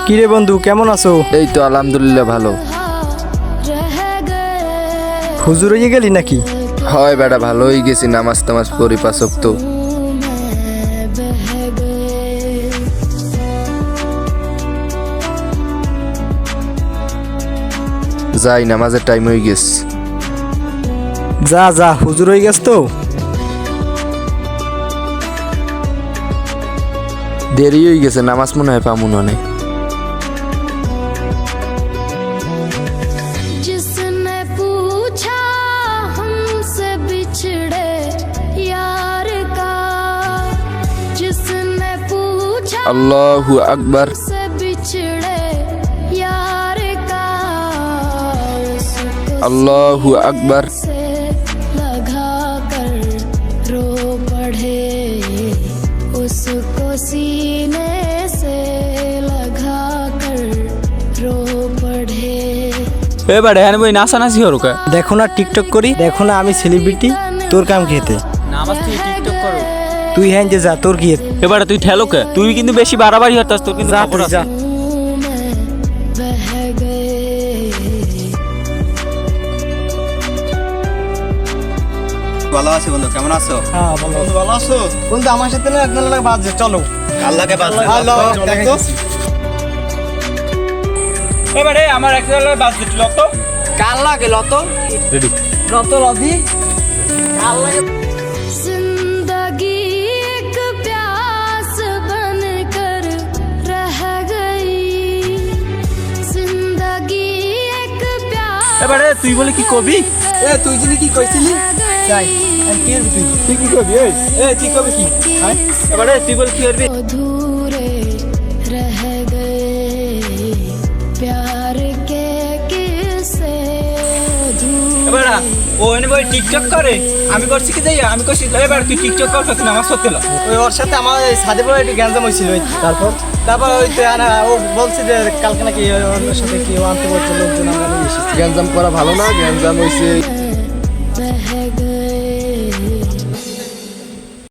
কিরে বন্ধু কেমন আছো? এই তো আলহামদুলিল্লাহ ভালো। হুজুর হয়ে গেলি নাকি? হয় বেটা, ভালোই গেছি, নামাজ টামাজ পড়ি পাঁচ ওয়াক্ত। যাই, নামাজের টাইম হয়ে গেছে। যা যা, হুজুর হয়ে গেছ তো। দেরি হয়ে গেছে, নামাজ মনে হয় পামুন অনেক। जिसने पूछा हमसे बिछड़े यार का, जिसने पूछा আল্লাহু আকবার। हमसे बिछड़े यार का, उसको আল্লাহু আকবার। से लगा कर रो पड़े, उसको सीने से लगा कर रो पड़े। এবারে হ্যাঁ বই নাচানাচি হরুকা দেখো না টিকটক করি, দেখো না আমি সেলিব্রিটি, তোর কাম খেতে। নামাজ তুই টিকটক করো। তুই হ্যাঁ যে যা, তোর কি? এবারে তুই ঠেলোকে, তুই কিন্তু বেশি বাড়াবাড়ি হতাস, তোর কিন্তু যা খবর তুই আছে। যা। बह गए ভালো আছি বন্ধু, কেমন আছো? হ্যাঁ ভালো। বন্ধু ভালো আছো? বন্ধু আমার সাথে না একদম লাগে বাজে, চলো। আল্লাহকে বাঁচাও। আল্লাহ, দেখো এবারে আমার একটা বাস দিল তো কাল লাগে লত রেডি। লত লদি কাল লাগে। जिंदगी एक प्यास बनकर रह गई, जिंदगी एक प्यास এবারে তুই বলে কি কবি? এ তুই যিনি কি কইছিলি? যাই আর কি করবি তুই? তুই কি করবি? এ তুই কবি কি? হ্যাঁ এবারে তুই বলে কি করবি? अधूरे रह गए प्यार के किस्से अधूरे। এবারে ও এনে বই টিকটক করে, আমি করছি কি যাই, আমি করছি এবার তুই টিকটক কর, তুই নামাজ পড়তে ল। ওই ওর সাথে আমার এই সাদে পরে একটু গ্যাঞ্জাম হয়েছিল। তারপর তারপর ওই তো ও বলছে যে কালকে নাকি ওর সাথে কি আনতে বলছে লোকজন, আমরা নিয়ে এসেছি। গ্যাঞ্জাম করা ভালো না, গ্যাঞ্জাম হয়েছে